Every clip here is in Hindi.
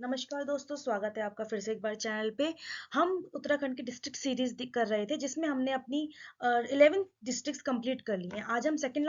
नमस्कार दोस्तों, स्वागत है आपका फिर से एक बार चैनल पे। हम उत्तराखंड की डिस्ट्रिक्ट सीरीज कर रहे थे जिसमें हमने अपनी 11 डिस्ट्रिक्ट्स कंप्लीट कर ली हैं। आज हम सेकंड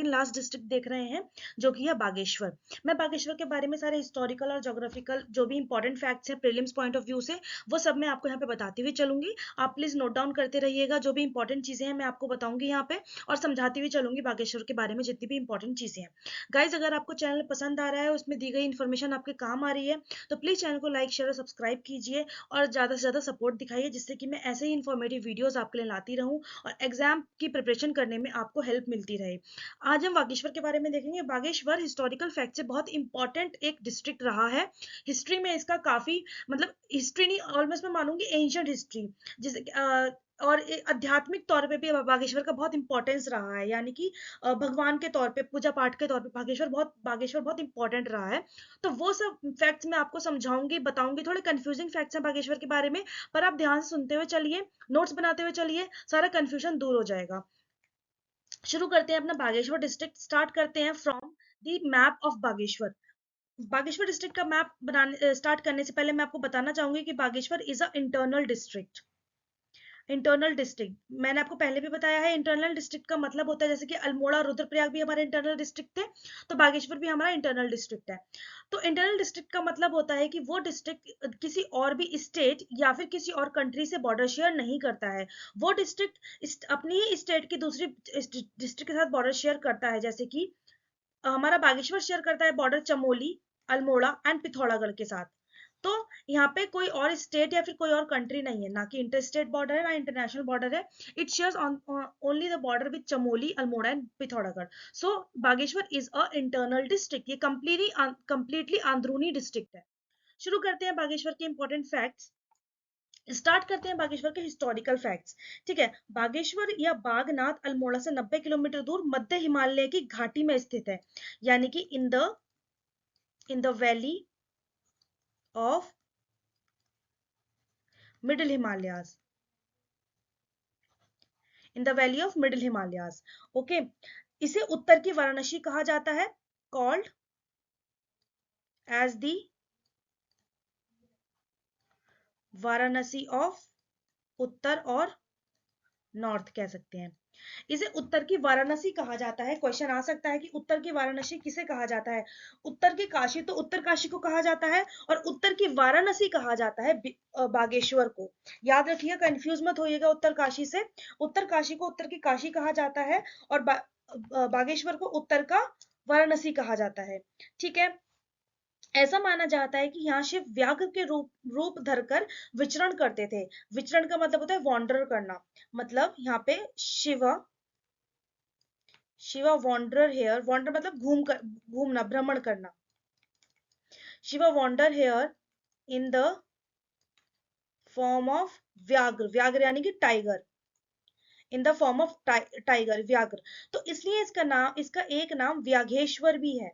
लास्ट डिस्ट्रिक्ट देख रहे हैं जो कि है बागेश्वर। मैं बागेश्वर के बारे में सारे हिस्टोरिकल और ज्योग्राफिकल जो भी इंपॉर्टेंट फैक्ट्स हैं प्रीलिम्स पॉइंट ऑफ व्यू से, वो सब मैं आपको यहाँ पे बताती हुई चलूंगी। आप प्लीज नोट डाउन करते रहिएगा, जो भी इंपॉर्टेंट चीजें हैं मैं आपको बताऊंगी यहाँ पे और समझाती हुई चलूंगी बागेश्वर के बारे में जितनी भी इंपॉर्टेंट चीजें हैं। गाइज, अगर आपको चैनल पसंद आ रहा है, उसमें दी गई इन्फॉर्मेशन आपके काम आ रही है, तो प्लीज चैनल को लाइक शेयर और सब्सक्राइब कीजिए और ज़्यादा से ज़्यादा सपोर्ट दिखाइए, जिससे कि मैं ऐसे ही इन्फॉर्मेटिव वीडियोस आपके लिए लाती रहूं और एग्जाम की प्रिपरेशन करने में आपको हेल्प मिलती रहे। आज हम बागेश्वर के बारे में देखेंगे। बागेश्वर हिस्टोरिकल फैक्ट से बहुत इंपॉर्टेंट एक डिस्ट्रिक्ट रहा है। हिस्ट्री में इसका काफी मतलब हिस्ट्री नहीं, ऑलमोस्ट मैं मानूंगी एंशियंट हिस्ट्री, जिसे और आध्यात्मिक तौर पे भी बागेश्वर का बहुत इंपॉर्टेंस रहा है। यानी कि भगवान के तौर पे, पूजा पाठ के तौर पे बागेश्वर बहुत इंपॉर्टेंट रहा है। तो वो सब फैक्ट्स मैं आपको समझाऊंगी, बताऊंगी। थोड़े कंफ्यूजिंग फैक्ट्स हैं बागेश्वर के बारे में, पर आप ध्यान से सुनते हुए चलिए, नोट्स बनाते हुए चलिए, सारा कंफ्यूजन दूर हो जाएगा। शुरू करते हैं अपना बागेश्वर डिस्ट्रिक्ट। स्टार्ट करते हैं from the map of Bageshwar. Bageshwar district का मैप बनाने स्टार्ट करने से पहले मैं आपको बताना चाहूंगी कि Bageshwar is a internal district. Internal district मैंने आपको पहले भी बताया है। इंटरनल डिस्ट्रिक्ट का मतलब होता है, जैसे कि अल्मोड़ा रुद्रप्रयाग भी हमारे इंटरनल डिस्ट्रिक्ट थे, तो बागेश्वर भी हमारा इंटरनल डिस्ट्रिक्ट है। तो इंटरनल डिस्ट्रिक्ट का मतलब होता है कि वो डिस्ट्रिक्ट किसी और भी स्टेट या फिर किसी और कंट्री से बॉर्डर शेयर नहीं करता है। वो डिस्ट्रिक्ट अपनी ही स्टेट की दूसरी डिस्ट्रिक्ट के साथ बॉर्डर शेयर करता है। जैसे कि हमारा बागेश्वर शेयर करता है बॉर्डर चमोली, अल्मोड़ा एंड पिथौरागढ़ के साथ। तो यहाँ पे कोई और स्टेट या फिर कोई और कंट्री नहीं है, ना कि इंटर स्टेट बॉर्डर है ना इंटरनेशनल बॉर्डर है। It shares only the border with Chamoli, Almora and Pithoragarh. So Bageshwar is a internal district. ये कंप्लीटली अंदरूनी डिस्ट्रिक्ट है। शुरू करते हैं बागेश्वर के इंपॉर्टेंट फैक्ट्स। स्टार्ट करते हैं बागेश्वर के हिस्टोरिकल फैक्ट्स। ठीक है। बागेश्वर या बागनाथ अल्मोड़ा से 90 किलोमीटर दूर मध्य हिमालय की घाटी में स्थित है। यानी कि in the valley of middle Himalayas, in the valley of middle Himalayas. Okay. इसे उत्तर की वाराणसी कहा जाता है, called as the Varanasi of उत्तर और नॉर्थ कह सकते हैं। इसे उत्तर की वाराणसी कहा जाता है। क्वेश्चन आ सकता है कि उत्तर की वाराणसी किसे कहा जाता है। उत्तर की काशी तो उत्तर काशी को कहा जाता है, और उत्तर की वाराणसी कहा जाता है बागेश्वर को। याद रखिए, कंफ्यूज मत होइएगा उत्तर काशी से। उत्तर काशी को उत्तर की काशी कहा जाता है और बागेश्वर को उत्तर का वाराणसी कहा जाता है। ठीक है। ऐसा माना जाता है कि यहाँ शिव व्याघ्र के रूप धरकर विचरण करते थे। विचरण का मतलब होता है वॉन्डर करना। मतलब यहाँ पे शिवा वॉन्डर हेयर, वॉन्डर मतलब घूमना, भ्रमण करना। Shiva wander here in the form of vyaghra, व्याघ्र यानी कि tiger, in the form of tiger, vyaghra. तो इसलिए इसका एक नाम व्याघेश्वर भी है।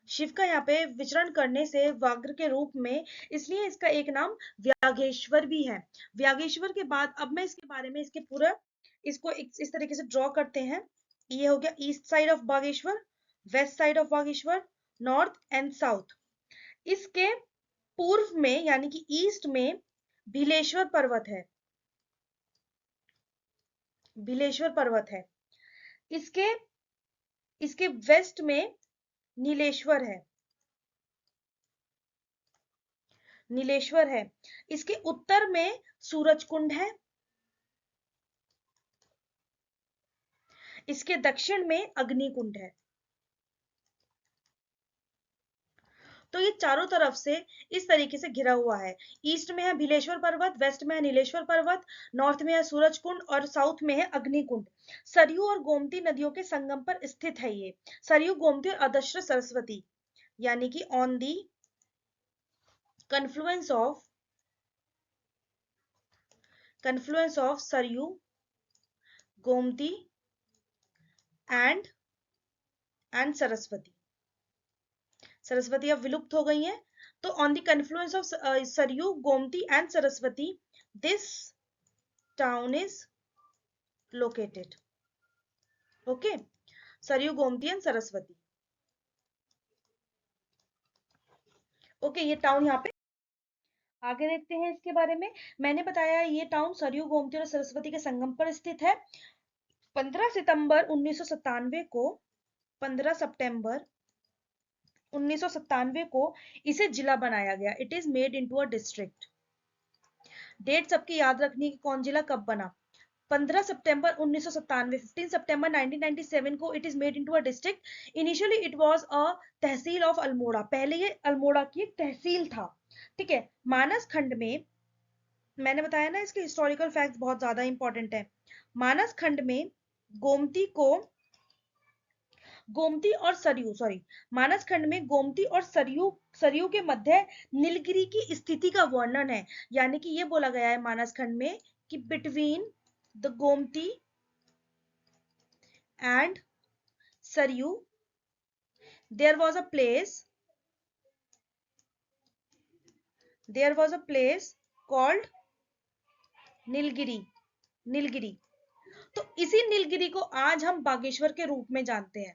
शिव का यहाँ पे विचरण करने से व्याघ्र के रूप में, इसलिए इसका एक नाम व्याघेश्वर भी है। व्याघेश्वर के बाद अब मैं इसके बारे में, इसके पूरा इसको इस तरीके से ड्रॉ करते हैं। ये हो गया east side of Bageshwar, west side of Bageshwar, north and south. इसके पूर्व में यानी कि ईस्ट में भीलेश्वर पर्वत है, भीलेश्वर पर्वत है। इसके इसके वेस्ट में नीलेश्वर है, नीलेश्वर है। इसके उत्तर में सूरजकुंड है। इसके दक्षिण में अग्निकुंड है। तो ये चारों तरफ से इस तरीके से घिरा हुआ है। ईस्ट में है भीलेश्वर पर्वत, वेस्ट में है नीलेश्वर पर्वत, नॉर्थ में है सूरजकुंड और साउथ में है अग्निकुंड। सरयू और गोमती नदियों के संगम पर स्थित है ये। सरयू, गोमती और अदृश्य सरस्वती, यानी कि on the confluence of Saryu, Gomti and Saraswati. Saraswati अब विलुप्त हो गई हैं। तो on the confluence of Saryu, Gomti and Saraswati, this town is located. Okay. Saryu, Gomti and Saraswati. Okay, ये टाउन यहाँ पे आगे देखते हैं इसके बारे में। मैंने बताया ये टाउन सरयू, गोमती और सरस्वती के संगम पर स्थित है। 15 सितंबर 1997 को 15 सितंबर 1997 को इसे जिला बनाया गया। It is made into a district. Date सबकी याद रखनी कि कौन जिला कब बना। 15 सितंबर 1997, 15 सितंबर 1997 को it is made into a district. Initially it was a tehsil of Almora. पहले ये अल्मोड़ा की एक तहसील था। ठीक है। मानस खंड में, मैंने बताया ना इसके हिस्टोरिकल फैक्ट्स बहुत ज्यादा इंपॉर्टेंट है। मानस खंड में गोमती को, गोमती और सरयू, सॉरी, मानस खंड में गोमती और सरयू, सरयू के मध्य नीलगिरी की स्थिति का वर्णन है। यानी कि ये बोला गया है मानस खंड में कि between the Gomti and Saryu there was a place there was a place called Nilgiri. Nilgiri, तो इसी नीलगिरी को आज हम बागेश्वर के रूप में जानते हैं।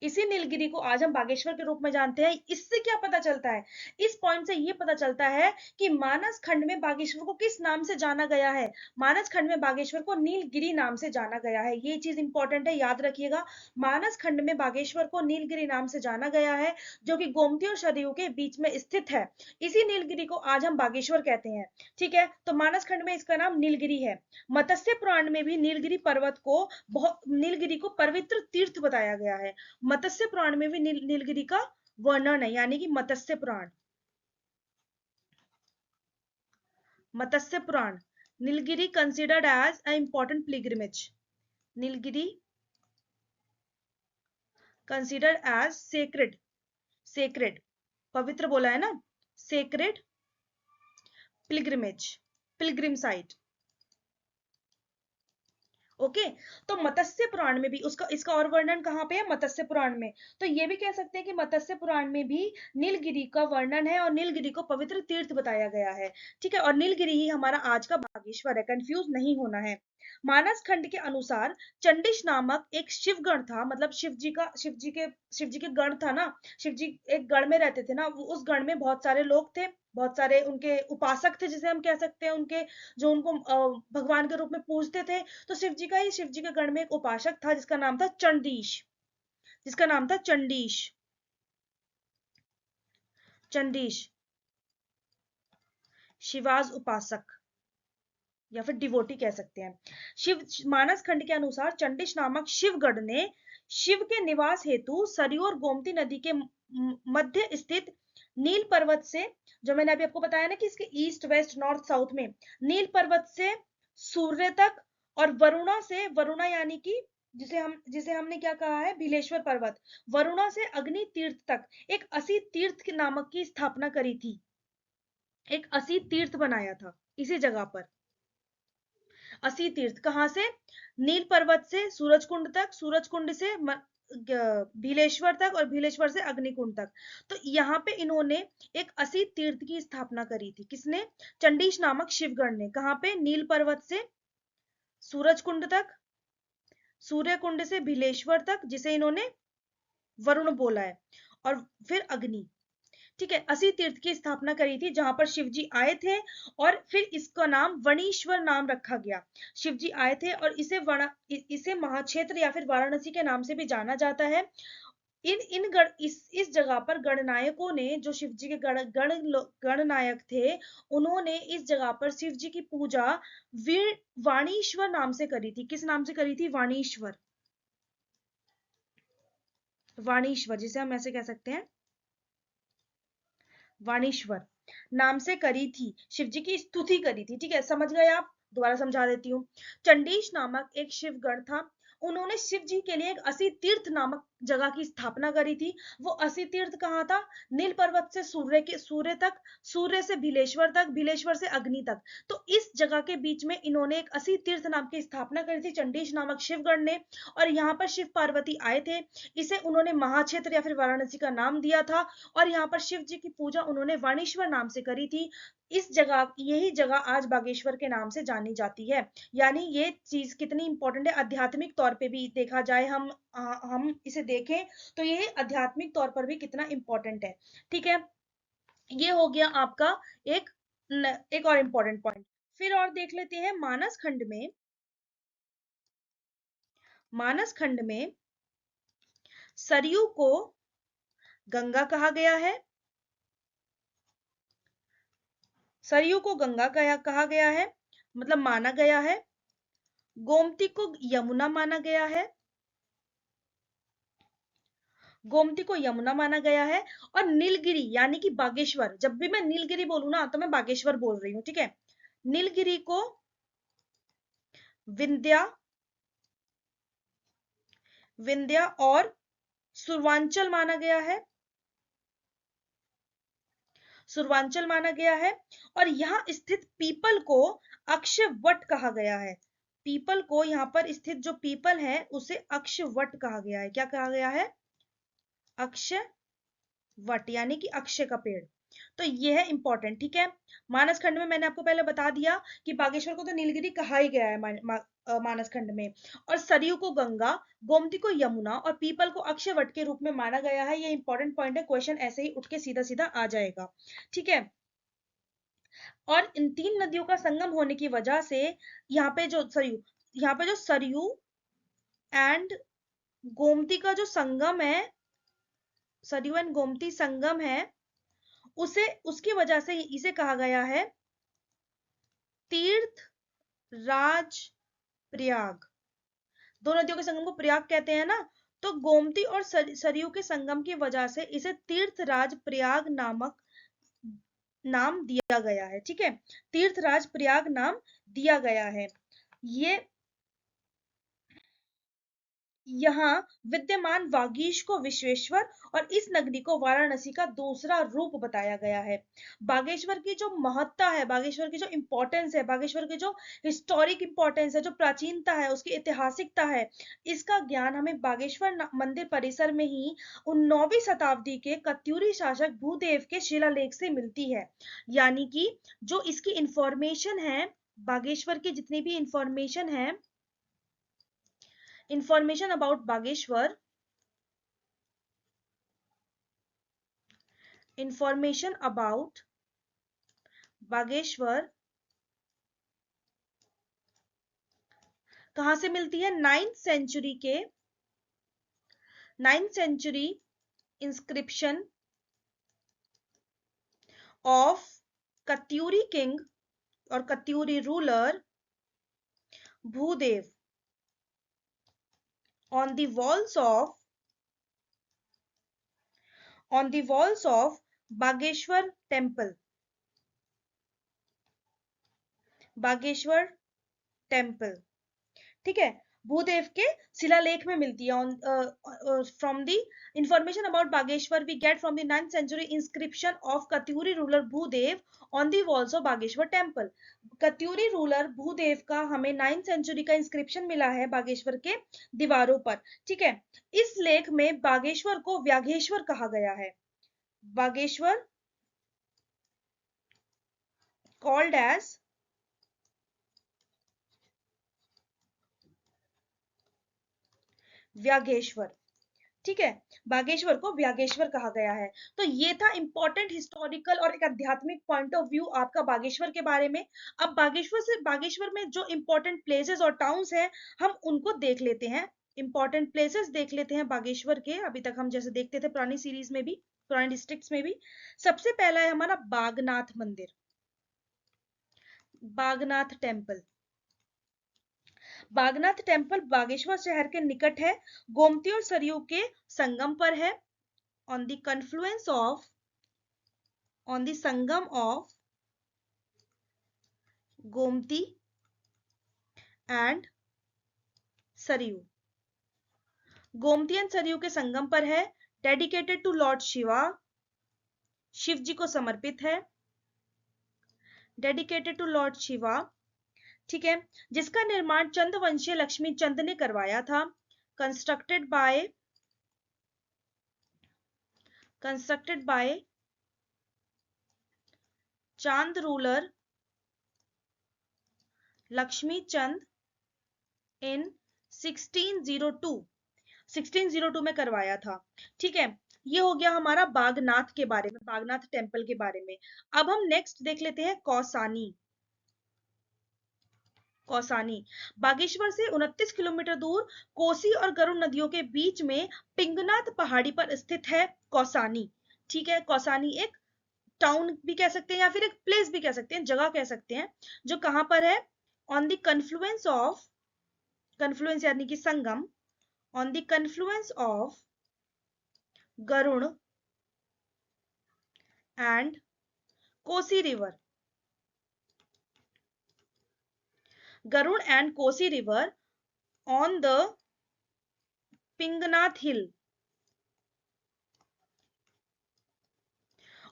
इसी नीलगिरी को आज हम बागेश्वर के रूप में जानते हैं। इससे क्या पता चलता है, इस पॉइंट से ये पता चलता है कि मानस खंड में बागेश्वर को किस नाम से जाना गया है। मानस खंड में बागेश्वर को नीलगिरी नाम से जाना गया है। ये चीज इंपॉर्टेंट है, याद रखिएगा। मानस खंड में बागेश्वर को नीलगिरी नाम से जाना गया है, जो कि गोमती और सरयू के बीच में स्थित है। इसी नीलगिरी को आज हम बागेश्वर कहते हैं। ठीक है, तो मानस खंड में इसका नाम नीलगिरी है। मत्स्य पुराण में भी नीलगिरी पर्वत को, बहुत, नीलगिरी को पवित्र तीर्थ बताया गया है। मत्स्य पुराण में भी नीलगिरी का वर्णन है। यानी कि Matsya Purana, Matsya Purana, Nilgiri considered as a important pilgrimage. Nilgiri considered as sacred, sacred, पवित्र बोला है ना, sacred pilgrimage, pilgrim site. Okay. तो मत्स्य पुराण में भी उसका, इसका और वर्णन कहाँ पे है, मत्स्य पुराण में। तो ये भी कह सकते हैं कि मत्स्य पुराण में भी नीलगिरी का वर्णन है और नीलगिरी को पवित्र तीर्थ बताया गया है। ठीक है, और नीलगिरी ही हमारा आज का बागेश्वर है, कंफ्यूज नहीं होना है। मानस खंड के अनुसार चंडिश नामक एक शिवगण था। मतलब शिव जी का, शिव जी के गण था ना, शिव जी एक गण में रहते थे ना, उस गण में बहुत सारे लोग थे, बहुत सारे उनके उपासक थे, जिसे हम कह सकते हैं, उनके जो उनको भगवान के रूप में पूजते थे। तो शिव जी का ही, शिव जी के गण में एक उपासक था जिसका नाम था चंडीश, जिसका नाम था चंडीश, चंडीश, शिवाज उपासक या फिर डिवोटी कह सकते हैं। शिव, मानस खंड के अनुसार चंडिश नामक शिवगढ़ ने शिव के निवास हेतु सरयू और गोमती नदी के मध्य स्थित नील पर्वत से, जो मैंने अभी आपको बताया ना कि इसके ईस्ट वेस्ट नॉर्थ साउथ में, नील पर्वत से सूर्य तक, और वरुणा से, वरुणा यानी कि जिसे हमने क्या कहा है, भीलेश्वर पर्वत, वरुणा से अग्नि तीर्थ तक एक 80 तीर्थ नामक की स्थापना करी थी। एक 80 तीर्थ बनाया था इसी जगह पर। 80 तीर्थ कहां से, नील पर्वत से सूरज कुंड तक, सूरज कुंड से भीलेश्वर तक, और भीलेश्वर से अग्निकुंड तक। तो यहाँ पे इन्होंने एक 80 तीर्थ की स्थापना करी थी। किसने, चंडीश नामक शिवगण ने। कहां पे, नील पर्वत से सूरज कुंड तक, सूर्य कुंड से भीलेश्वर तक, जिसे इन्होंने वरुण बोला है, और फिर अग्नि। ठीक है, 80 तीर्थ की स्थापना करी थी जहां पर शिव जी आए थे, और फिर इसका नाम वणीश्वर नाम रखा गया। शिव जी आए थे और इसे महाक्षेत्र या फिर वाराणसी के नाम से भी जाना जाता है। इस जगह पर गणनायकों ने, जो शिव जी के गणनायक थे, उन्होंने इस जगह पर शिव जी की पूजा वाणीश्वर नाम से करी थी। किस नाम से करी थी, वाणीश्वर, वाणीश्वर, जिसे हम ऐसे कह सकते हैं, वाणीश्वर नाम से करी थी, शिव जी की स्तुति करी थी। ठीक है, समझ गए आप, दोबारा समझा देती हूँ। चंडीश नामक एक शिवगण था, उन्होंने शिव जी के लिए एक 80 तीर्थ नामक जगह की स्थापना करी थी। वो 80 तीर्थ कहाँ था, नील पर्वत से सूर्य तक, सूर्य से भीलेश्वर तक, भीलेश्वर से अग्नि तक। तो इस जगह के बीच में इन्होंने एक 80 तीर्थ नाम की स्थापना करी थी चंडीश नामक शिवगण ने, और यहाँ पर शिव पार्वती आए थे। इसे उन्होंने महाक्षेत्र या फिर वाराणसी का नाम दिया था, और यहाँ पर शिव जी की पूजा उन्होंने वाणीश्वर नाम से करी थी। इस जगह, यही जगह आज बागेश्वर के नाम से जानी जाती है। यानी ये चीज कितनी इंपॉर्टेंट है, आध्यात्मिक तौर पे भी देखा जाए, हम हम इसे देखें तो ये आध्यात्मिक तौर पर भी कितना इंपॉर्टेंट है। ठीक है, ये हो गया आपका एक एक और इंपॉर्टेंट पॉइंट। फिर और देख लेते हैं मानस खंड में सरयू को गंगा कहा गया है। सरयू को गंगा कहा गया है, मतलब माना गया है। गोमती को यमुना माना गया है। गोमती को यमुना माना गया है। और नीलगिरी यानी कि बागेश्वर, जब भी मैं नीलगिरी बोलूं ना तो मैं बागेश्वर बोल रही हूं। ठीक है, नीलगिरी को विंध्या विंध्या और सुरवांचल माना गया है। सुरवांचल माना गया है। और यहाँ स्थित पीपल को अक्षवट कहा गया है। पीपल को, यहाँ पर स्थित जो पीपल है उसे अक्षवट कहा गया है। क्या कहा गया है? अक्षवट, यानी कि अक्षय का पेड़। तो ये है इंपॉर्टेंट। ठीक है, मानस खंड में मैंने आपको पहले बता दिया कि बागेश्वर को तो नीलगिरी कहा ही गया है मानस खंड में। और सरयू को गंगा, गोमती को यमुना और पीपल को अक्षयवट के रूप में माना गया है। ये इंपॉर्टेंट पॉइंट है, क्वेश्चन ऐसे ही उठ के सीधा सीधा आ जाएगा। ठीक है, और इन तीन नदियों का संगम होने की वजह से यहाँ पे जो सरयू एंड गोमती का जो संगम है, सरयू एंड गोमती संगम है, उसे उसकी वजह से इसे कहा गया है तीर्थ राज प्रयाग। दो नदियों के संगम को प्रयाग कहते हैं ना, तो गोमती और सरयू के संगम की वजह से इसे तीर्थराज प्रयाग नामक नाम दिया गया है। ठीक है, तीर्थराज प्रयाग नाम दिया गया है। ये यहाँ विद्यमान वागीश को विश्वेश्वर और इस नगरी को वाराणसी का दूसरा रूप बताया गया है। बागेश्वर की जो महत्ता है, बागेश्वर की जो इंपॉर्टेंस है, बागेश्वर की जो हिस्टोरिक इंपॉर्टेंस है, जो प्राचीनता है, उसकी ऐतिहासिकता है, इसका ज्ञान हमें बागेश्वर मंदिर परिसर में ही 9वीं शताब्दी के कत्यूरी शासक भूदेव के शिलालेख से मिलती है। यानी कि जो इसकी इंफॉर्मेशन है, बागेश्वर की जितनी भी इंफॉर्मेशन है, information about बागेश्वर कहां से मिलती है? 9th century inscription of Katyuri king और Katyuri ruler Bhudev on the walls of Bageshwar temple. Bageshwar temple, ठीक है, भूदेव के शिलालेख में मिलती है। From the information about Bageshwar we get from the 9th century inscription of Katyuri ruler Bhudev on the walls of Bageshwar temple. Katyuri ruler Bhudev का हमें 9th सेंचुरी का इंस्क्रिप्शन मिला है बागेश्वर के दीवारों पर। ठीक है, इस लेख में बागेश्वर को व्याघेश्वर कहा गया है। Bageshwar called as Vyagheshwar. ठीक है, बागेश्वर को व्याघेश्वर कहा गया है। तो ये था इंपॉर्टेंट हिस्टोरिकल और एक आध्यात्मिक पॉइंट ऑफ व्यू आपका बागेश्वर के बारे में। अब बागेश्वर में जो इंपॉर्टेंट प्लेसेस और टाउन्स हैं, हम उनको देख लेते हैं। इंपॉर्टेंट प्लेसेस देख लेते हैं बागेश्वर के। अभी तक हम जैसे देखते थे पुरानी सीरीज में भी, पुरानी डिस्ट्रिक्ट्स में भी। सबसे पहला है हमारा बागनाथ मंदिर, बागनाथ टेम्पल। बागनाथ टेम्पल बागेश्वर शहर के निकट है, गोमती और सरयू के संगम पर है। on the confluence of on the sangam of Gomti and Saryu. Gomti and Saryu के संगम पर है, dedicated to lord Shiva, Shiv ji को समर्पित है। डेडिकेटेड टू लॉर्ड शिवा, ठीक है, जिसका निर्माण चंद्रवंशीय लक्ष्मी चंद ने करवाया था। कंस्ट्रक्टेड बाय चांद रूलर लक्ष्मी चंद इन 1602। 1602 में करवाया था। ठीक है, ये हो गया हमारा बागनाथ के बारे में, बागनाथ टेम्पल के बारे में। अब हम नेक्स्ट देख लेते हैं कौसानी। कौसानी बागेश्वर से 29 किलोमीटर दूर कोसी और गरुड़ नदियों के बीच में पिंगनाथ पहाड़ी पर स्थित है कौसानी। ठीक है, कौसानी एक टाउन भी कह सकते हैं या फिर एक प्लेस भी कह सकते हैं, जगह कह सकते हैं, जो कहां पर है? On the confluence of, confluence यानी कि संगम, on the confluence of Garud and Kosi river, Garud and Kosi river on the Pingnath hill,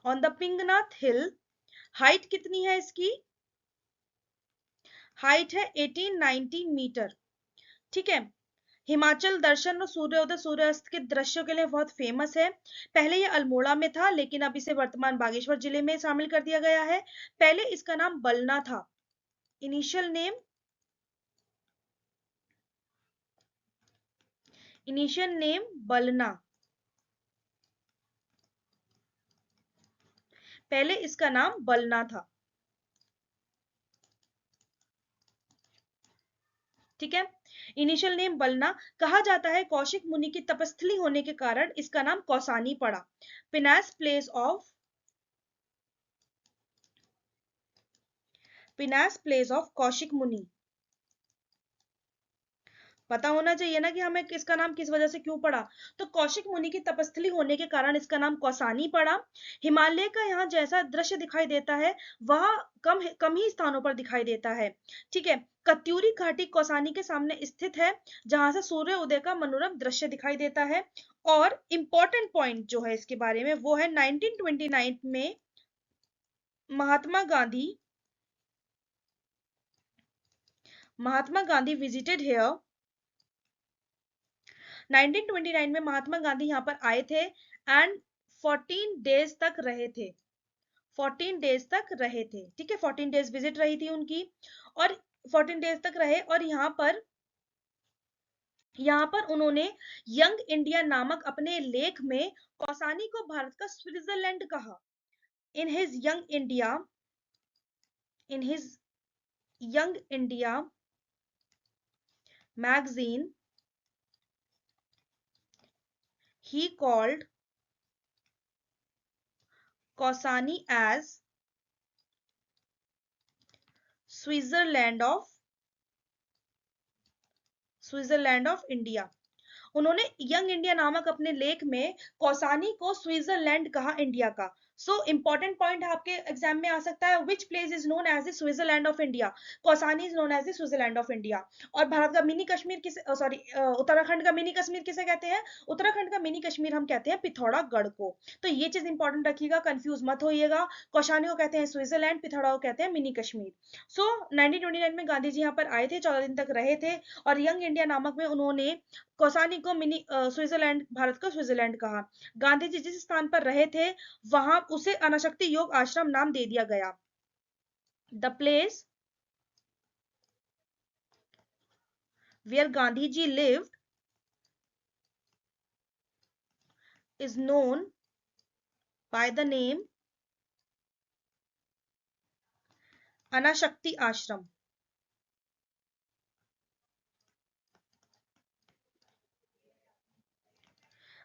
on the Pingnath hill. Height कितनी है इसकी? हाइट है 1890 मीटर। ठीक है, हिमाचल दर्शन और सूर्योदय सूर्यास्त के दृश्यों के लिए बहुत फेमस है। पहले ये अल्मोड़ा में था, लेकिन अब इसे वर्तमान बागेश्वर जिले में शामिल कर दिया गया है। पहले इसका नाम बलना था, इनिशियल नेम बलना, पहले इसका नाम बलना था। ठीक है, इनिशियल नेम बलना। कहा जाता है कौशिक मुनि की तपस्थली होने के कारण इसका नाम कौसानी पड़ा। Penance place of, penance place of Kaushik Muni. पता होना चाहिए ना कि हमें इसका नाम किस वजह से क्यों पड़ा। तो कौशिक मुनि की तपस्थली होने के कारण इसका नाम कौसानी पड़ा। हिमालय का यहाँ जैसा दृश्य दिखाई देता है वह कम कम ही स्थानों पर दिखाई देता है। ठीक है, कत्यूरी घाटी कौसानी के सामने स्थित है, जहां से सूर्य उदय का मनोरम दृश्य दिखाई देता है। और इंपॉर्टेंट पॉइंट जो है इसके बारे में वो है 1929 में महात्मा गांधी, महात्मा गांधी विजिटेड हेयर। 1929 में महात्मा गांधी यहाँ पर आए थे एंड 14 डेज तक रहे थे, 14 डेज तक रहे थे। ठीक है, 14 डेज विजिट रही थी उनकी, और 14 डेज तक रहे। और यहाँ पर उन्होंने यंग इंडिया नामक अपने लेख में कौसानी को भारत का स्विट्जरलैंड कहा। In his young India, in his young India magazine he called Kausani as Switzerland of, Switzerland of India. उन्होंने यंग इंडिया नामक अपने लेख में कौसानी को स्विट्जरलैंड कहा इंडिया का। सो इंपॉर्टेंट पॉइंट आपके एग्जाम में आ सकता है, which place is known as the Switzerland of India? Kausani is known as the Switzerland of India. और भारत का मिनी कश्मीर किसे, सॉरी उत्तराखंड का मिनी कश्मीर किसे कहते हैं? उत्तराखंड का मिनी कश्मीर हम कहते हैं पिथौरागढ़ को। तो ये चीज इंपॉर्टेंट रखिएगा, कंफ्यूज मत होइएगा। कौसानी को कहते हैं स्विट्जरलैंड, पिथौरा को कहते हैं मिनी कश्मीर। सो 1929 में गांधी जी यहाँ पर आए थे, 14 दिन तक रहे थे, और यंग इंडिया नामक में उन्होंने कौसानी को मिनी स्विट्जरलैंड, भारत का स्विट्जरलैंड कहा। गांधी जी जिस स्थान पर रहे थे वहां उसे अनाशक्ति योग आश्रम नाम दे दिया गया। The place where Gandhi ji lived is known by the name Anasakti Ashram.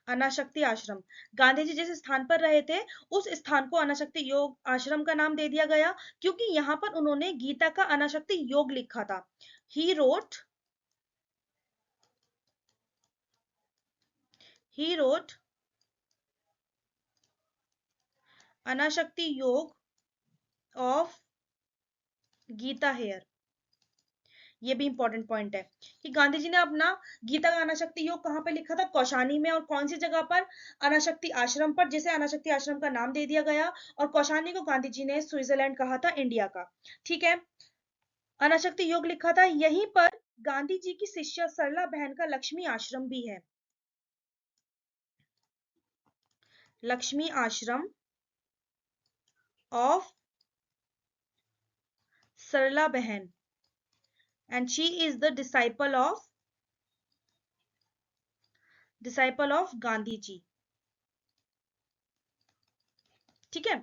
Anasakti आश्रम, गांधी जी जिस स्थान पर रहे थे उस स्थान को अनाशक्ति योग आश्रम का नाम दे दिया गया, क्योंकि यहाँ पर उन्होंने गीता का अनाशक्ति योग लिखा था। He wrote, he wrote Anasakti योग ऑफ गीता हेयर। ये भी इंपॉर्टेंट पॉइंट है कि गांधी जी ने अपना गीता का अनाशक्ति योग कहाँ पे लिखा था? कौशानी में। और कौन सी जगह पर? अनाशक्ति आश्रम पर, जिसे अनाशक्ति आश्रम का नाम दे दिया गया। और कौशानी को गांधी जी ने स्विट्जरलैंड कहा था इंडिया का। ठीक है, अनाशक्ति योग लिखा था। यहीं पर गांधी जी की शिष्या सरला बहन का लक्ष्मी आश्रम भी है, लक्ष्मी आश्रम ऑफ सरला बहन, and she is the disciple of disciple of Gandhi ji. ठीक है।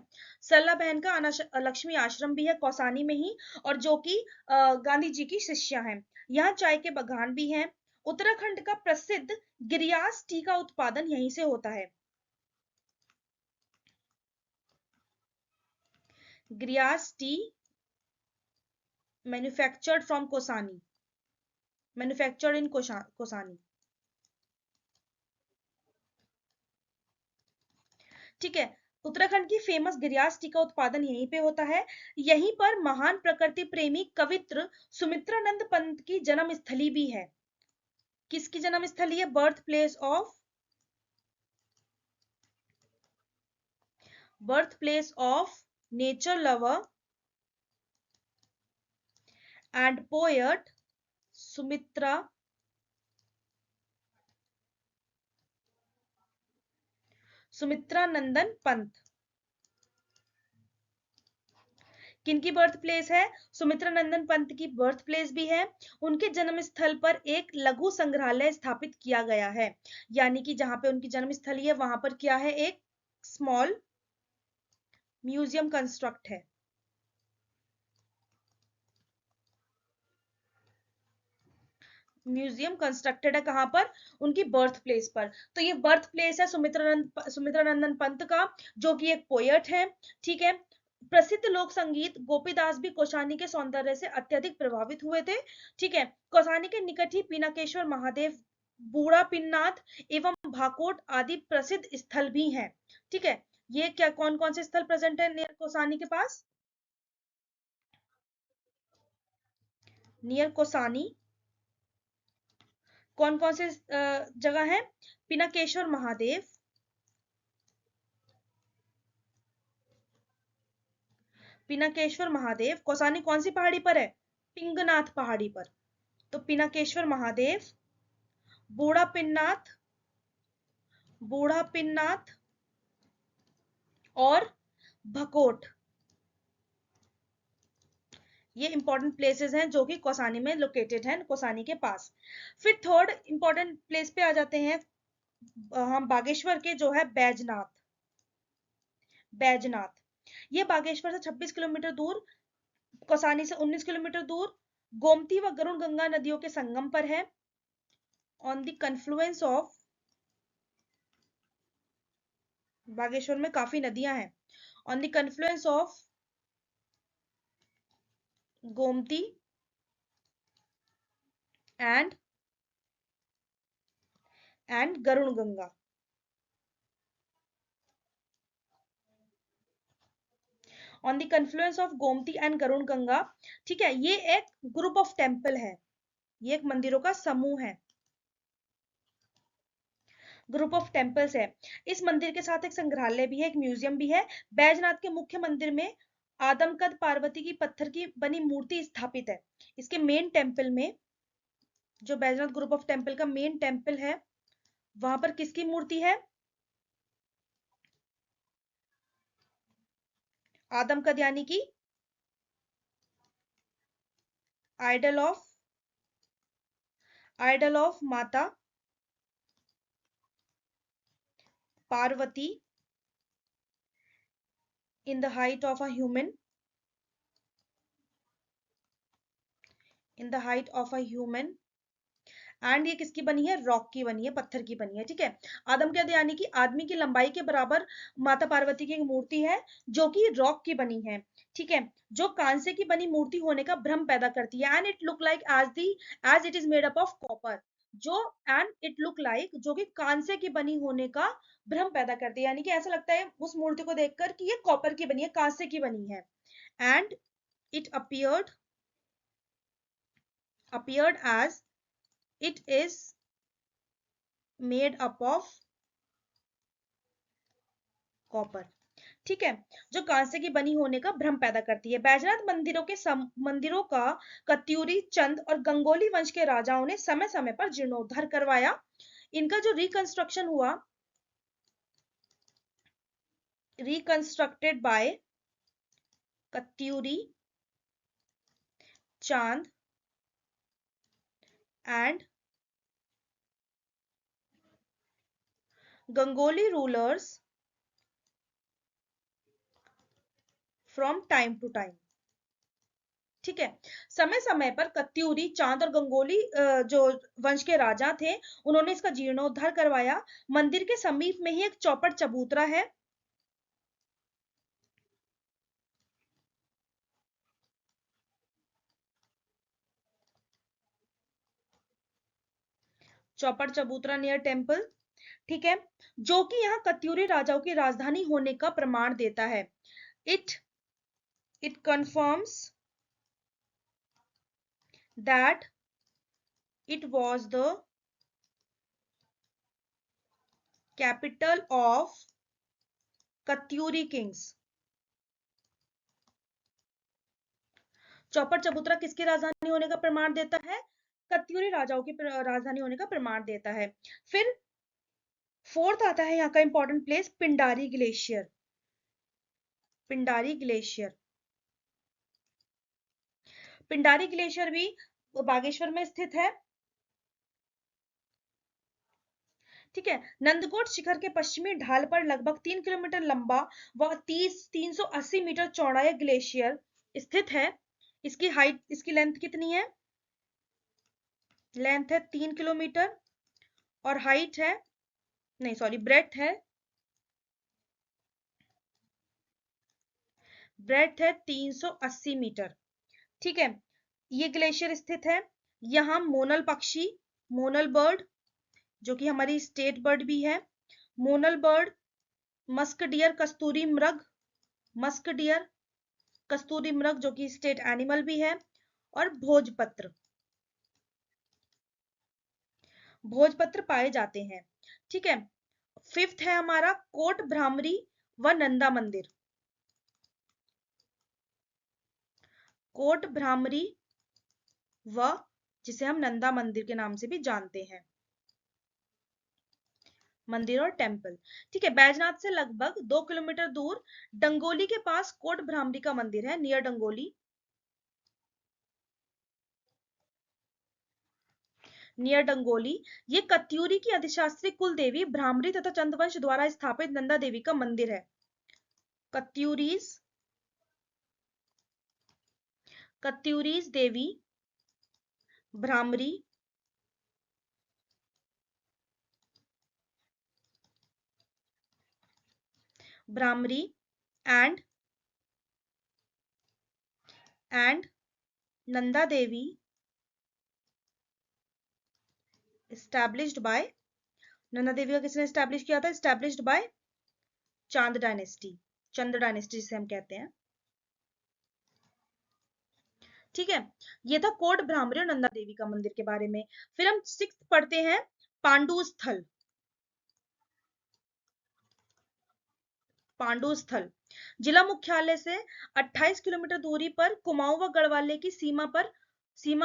सरला बहन का लक्ष्मी आश्रम भी है कौसानी में ही, और जो कि गांधी जी की शिष्या हैं। यहाँ चाय के बागान भी हैं। उत्तराखंड का प्रसिद्ध गिरियास टी का उत्पादन यहीं से होता है। Girias tea manufactured from Kausani, manufactured in Kausani. ठीक है। उत्तराखंड की फेमस गिरियास टी का उत्पादन यहीं पे होता है। यहीं पर महान प्रकृति प्रेमी कवित्र सुमित्रानंद पंत की जन्म स्थली भी है। किसकी जन्म स्थली है? Birth place of nature lover and poet Sumitranandan Pant. किनकी बर्थ प्लेस है? सुमित्रानंदन पंत की बर्थ प्लेस भी है। उनके जन्म स्थल पर एक लघु संग्रहालय स्थापित किया गया है, यानी कि जहां पे उनकी जन्म स्थली है वहां पर क्या है? एक स्मॉल म्यूजियम कंस्ट्रक्ट है। म्यूजियम कंस्ट्रक्टेड है कहां पर? उनकी बर्थ प्लेस पर। तो ये बर्थ प्लेस है सुमित्रानंदन पंत का, जो कि एक पोएट है। ठीक है। प्रसिद्ध लोक संगीत गोपीदास भी कौसानी के सौंदर्य से अत्यधिक प्रभावित हुए थे। ठीक है। कौसानी के निकट ही पिनाकेश्वर महादेव, बूढ़ा पिन्नाथ एवं भाकोट आदि प्रसिद्ध स्थल भी हैं। ठीक है। ये क्या कौन कौन से स्थल प्रेजेंट है नियर कौसानी के पास? नियर कौसानी कौन कौन से जगह है? पिनाकेश्वर महादेव, पिनाकेश्वर महादेव। कौसानी कौन सी पहाड़ी पर है? पिंगनाथ पहाड़ी पर। तो पिनाकेश्वर महादेव, बूढ़ा पिन्नाथ, बूढ़ा पिन्नाथ और भकोट, ये इंपॉर्टेंट प्लेसेस हैं जो कि कौसानी में लोकेटेड हैं, कौसानी के पास। फिर थर्ड इंपॉर्टेंट प्लेस पे आ जाते हैं हम, बागेश्वर के, जो है बैजनाथ। बैजनाथ ये बागेश्वर से 26 किलोमीटर दूर, कौसानी से 19 किलोमीटर दूर, गोमती व गरुण गंगा नदियों के संगम पर है। On the confluence of, Bageshwar में काफी नदियां हैं। On the confluence of Gomti and Garun Ganga. On the confluence of Gomti and Garun Ganga. ठीक है। ये एक ग्रुप ऑफ टेम्पल है, ये एक मंदिरों का समूह है, ग्रुप ऑफ टेम्पल्स है। इस मंदिर के साथ एक संग्रहालय भी है, एक म्यूजियम भी है। बैजनाथ के मुख्य मंदिर में आदमकद पार्वती की पत्थर की बनी मूर्ति स्थापित है। इसके मेन टेम्पल में, जो बैजनाथ ग्रुप ऑफ टेम्पल का मेन टेम्पल है, वहां पर किसकी मूर्ति है? आदमकद यानी कि आइडल ऑफ, आइडल ऑफ माता Parvati in the height of a human, in the height of a human. And ये किसकी बनी है? रॉक की बनी है, पत्थर की बनी है। ठीक है। आदमकद यानी कि आदमी की लंबाई के बराबर माता पार्वती की एक मूर्ति है, जो कि रॉक की बनी है। ठीक है। जो कांसे की बनी मूर्ति होने का भ्रम पैदा करती है। And it look like as it is made up of copper, जो एंड इट लुक लाइक, जो कि कांसे की बनी होने का भ्रम पैदा करती है, यानी कि ऐसा लगता है उस मूर्ति को देखकर कि ये कॉपर की बनी है, कांसे की बनी है। And it appeared as it is made up of copper. ठीक है। जो कांसे की बनी होने का भ्रम पैदा करती है। बैजनाथ मंदिरों का कत्यूरी, चंद और गंगोली वंश के राजाओं ने समय समय पर जीर्णोद्धार करवाया। इनका जो रिकंस्ट्रक्शन हुआ, reconstructed by Katyuri, Chand and Gangoli rulers from time to time. ठीक है, समय समय पर कत्यूरी, चांद और गंगोली जो वंश के राजा थे, उन्होंने इसका जीर्णोद्धार करवाया। मंदिर के समीप में ही एक चौपड़ चबूतरा है। चौपड़ चबूतरा नियर टेम्पल। ठीक है, जो कि यहाँ कत्यूरी राजाओं की राजधानी होने का प्रमाण देता है। It it confirms that it was the capital of Katyuri kings. चौपड़ चबूतरा किसकी राजधानी होने का प्रमाण देता है? कत्यूरी राजाओं की राजधानी होने का प्रमाण देता है। फिर फोर्थ आता है यहाँ का important place, Pindari glacier. Pindari glacier, Pindari glacier भी बागेश्वर में स्थित है। ठीक है, नंदकोट शिखर के पश्चिमी ढाल पर लगभग 3 किलोमीटर लंबा व 380 मीटर चौड़ा यह ग्लेशियर स्थित है। इसकी हाइट, इसकी लेंथ कितनी है? लेंथ है 3 किलोमीटर और हाइट है, नहीं सॉरी, ब्रेड्थ है, ब्रेड्थ है 380 मीटर। ठीक है, ये ग्लेशियर स्थित है। यहाँ मोनल पक्षी, मोनल बर्ड, जो कि हमारी स्टेट बर्ड भी है, मोनल बर्ड, मस्क डियर, कस्तूरी मृग, मस्क डियर, कस्तूरी मृग जो कि स्टेट एनिमल भी है, और भोजपत्र, भोजपत्र पाए जाते हैं। ठीक है, फिफ्थ है हमारा कोट भ्रामरी व नंदा मंदिर। कोट भ्रामरी व जिसे हम नंदा मंदिर के नाम से भी जानते हैं, मंदिर और टेम्पल। ठीक है, बैजनाथ से लगभग 2 किलोमीटर दूर डंगोली के पास कोट भ्रामरी का मंदिर है, नियर डंगोली, नियर डंगोली। ये कत्यूरी की अधिशास्त्री कुल देवी भ्रामरी तथा चंद्रवंश द्वारा स्थापित नंदा देवी का मंदिर है। Katyuris, Katyuris Devi Bhramari Bhramari and Nanda Devi established by, Nanda Devi का किसने एस्टैब्लिश किया था? established by Chand dynasty, Chandra dynasty जिसे हम कहते हैं। ठीक है, ये था कोट भ्रामरी और नंदा देवी का मंदिर के बारे में। फिर हम सिक्स पढ़ते हैं, पांडु स्थल। पांडु स्थल जिला मुख्यालय से 28 किलोमीटर दूरी पर कुमाऊं व गढ़वाले की सीमा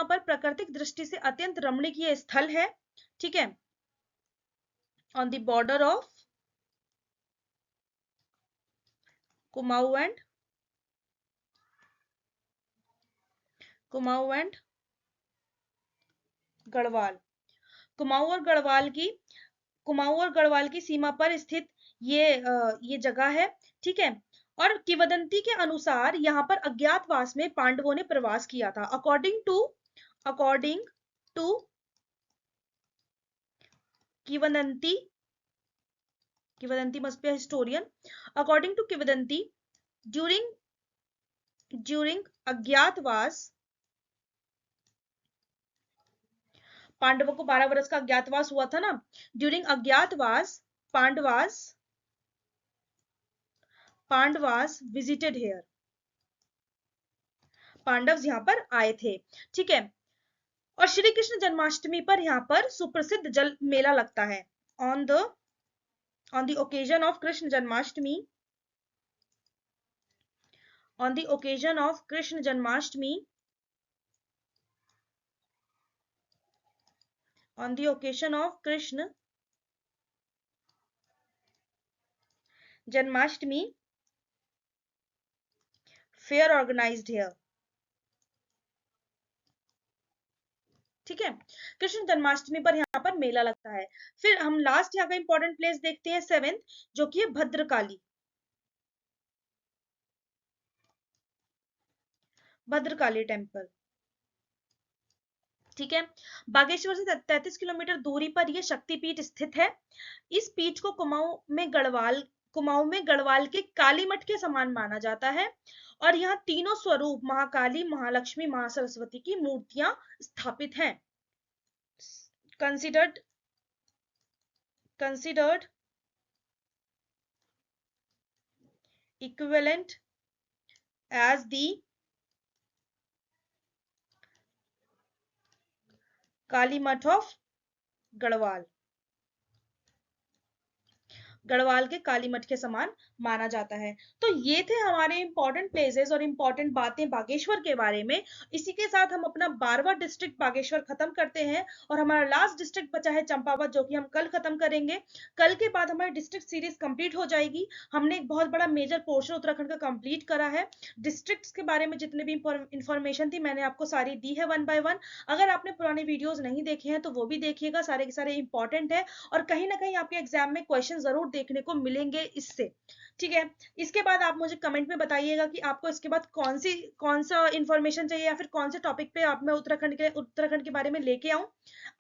पर प्राकृतिक दृष्टि से अत्यंत रमणीक ये स्थल है। ठीक है, on the border of Kumaon and Garhwal, Kumaon और गढ़वाल की सीमा पर स्थित ये जगह है। ठीक है, और किंवदंती के अनुसार यहाँ पर अज्ञातवास में पांडवों ने प्रवास किया था। अकॉर्डिंग टू किंवदंती, किंवदंती must be historian, according to किंवदंती ड्यूरिंग अज्ञातवास, पांडवों को 12 वर्ष का अज्ञातवास हुआ था ना, ड्यूरिंग अज्ञातवास पांडवास विजिटेड हेयर, पांडव यहाँ पर आए थे। ठीक है, और श्री कृष्ण जन्माष्टमी पर यहाँ पर सुप्रसिद्ध जल मेला लगता है। On the occasion of Krishna Janmashtami, on the occasion of Krishna Janmashtami, on the occasion of Krishna Janmashtami, fair organized here, ठीक है। कृष्ण जन्माष्टमी पर यहाँ पर मेला लगता है। फिर हम लास्ट यहाँ का इंपॉर्टेंट प्लेस देखते हैं 7th, जो कि है भद्रकाली। भद्रकाली टेम्पल, ठीक है। बागेश्वर से 33 किलोमीटर दूरी पर यह शक्तिपीठ स्थित है। इस पीठ को कुमाऊं में गढ़वाल के काली मठ के समान माना जाता है। और यहाँ तीनों स्वरूप महाकाली, महालक्ष्मी, महासरस्वती की मूर्तियां स्थापित हैं। Considered considered equivalent as the काली मठ ऑफ गढ़वाल। गढ़वाल के काली मठ के समान माना जाता है। तो ये थे हमारे इंपॉर्टेंट प्लेसेस और इंपॉर्टेंट बातें बागेश्वर के बारे में। इसी के साथ हम अपना 12वां डिस्ट्रिक्ट बागेश्वर खत्म करते हैं और हमारा लास्ट डिस्ट्रिक्ट बचा है चंपावत, जो कि हम कल खत्म करेंगे। कल के बाद हमारी डिस्ट्रिक्ट सीरीज कंप्लीट हो जाएगी। हमने एक बहुत बड़ा मेजर पोर्शन उत्तराखंड का कंप्लीट करा है। डिस्ट्रिक्ट्स के बारे में जितने भी इंफॉर्मेशन थी मैंने आपको सारी दी है 1 बाय 1। अगर आपने पुराने वीडियोज नहीं देखे हैं तो वो भी देखिएगा, सारे के सारे इंपॉर्टेंट है और कहीं ना कहीं आपके एग्जाम में क्वेश्चन जरूर देखने को मिलेंगे इससे, ठीक है। इसके बाद आप मुझे कमेंट में बताइएगा कि आपको इसके बाद कौन सा इंफॉर्मेशन चाहिए या फिर कौन से टॉपिक पे आप मैं उत्तराखंड के बारे में लेके आऊं।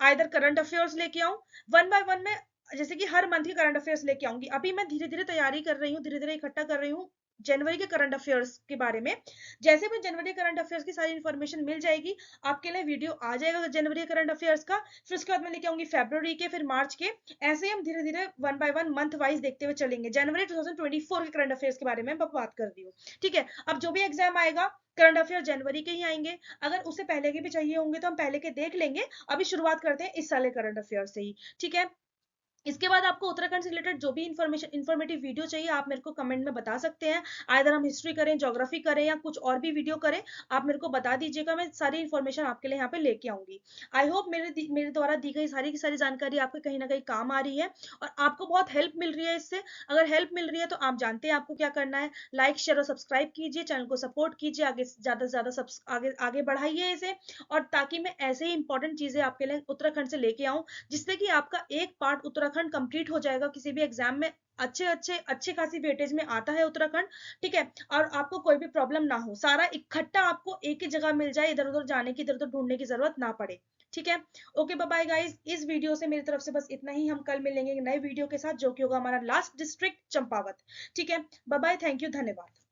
आइदर करंट अफेयर्स लेके आऊं 1 बाय 1 में, जैसे कि हर मंथ के करंट अफेयर्स लेके आऊंगी। अभी मैं धीरे धीरे तैयारी कर रही हूँ, धीरे धीरे इकट्ठा कर रही हूँ जनवरी के करंट अफेयर्स के बारे में। जैसे भी जनवरी करंट अफेयर्स की सारी इंफॉर्मेशन मिल जाएगी आपके लिए वीडियो आ जाएगा जनवरी करंट अफेयर्स का। फिर उसके बाद मैं लेके आऊंगी फरवरी के, फिर मार्च के। ऐसे ही हम धीरे धीरे 1 बाय 1 मंथ वाइज देखते हुए चलेंगे। जनवरी 2024 के करंट अफेयर्स के बारे में बात कर रही हूँ, ठीक है। अब जो भी एग्जाम आएगा करंट अफेयर जनवरी के ही आएंगे। अगर उससे पहले के भी चाहिए होंगे तो हम पहले के देख लेंगे। अभी शुरुआत करते हैं इस साल के करंट अफेयर से ही, ठीक है। इसके बाद आपको उत्तराखंड से रिलेटेड जो भी इंफॉर्मेटिव वीडियो चाहिए आप मेरे को कमेंट में बता सकते हैं। आइदर हम हिस्ट्री करें, ज्योग्राफी करें या कुछ और भी वीडियो करें, आप मेरे को बता दीजिएगा। मैं सारी इंफॉर्मेशन आपके लिए यहाँ पे लेके आऊंगी। आई होप मेरे द्वारा दी गई सारी की सारी जानकारी आपको कहीं ना कहीं काम आ रही है और आपको बहुत हेल्प मिल रही है इससे। अगर हेल्प मिल रही है तो आप जानते हैं आपको क्या करना है। लाइक, शेयर और सब्सक्राइब कीजिए, चैनल को सपोर्ट कीजिए, आगे ज्यादा से ज्यादा आगे बढ़ाइए इसे। और ताकि मैं ऐसे ही इंपॉर्टेंट चीजें आपके लिए उत्तराखंड से लेके आऊं, जिससे कि आपका एक पार्ट उत्तराखंड कंप्लीट हो जाएगा। किसी भी एग्जाम में अच्छे खासी वेटेज में आता है उत्तराखंड, ठीक है। और आपको कोई भी प्रॉब्लम ना हो, सारा इकट्ठा आपको एक ही जगह मिल जाए, इधर उधर जाने की, इधर उधर ढूंढने की जरूरत ना पड़े, ठीक है। Okay, bye bye guys. इस वीडियो से मेरी तरफ से बस इतना ही। हम कल मिलेंगे नए वीडियो के साथ, जो कि होगा हमारा लास्ट डिस्ट्रिक्ट चंपावत, ठीक है। बाय बाय, थैंक यू, धन्यवाद।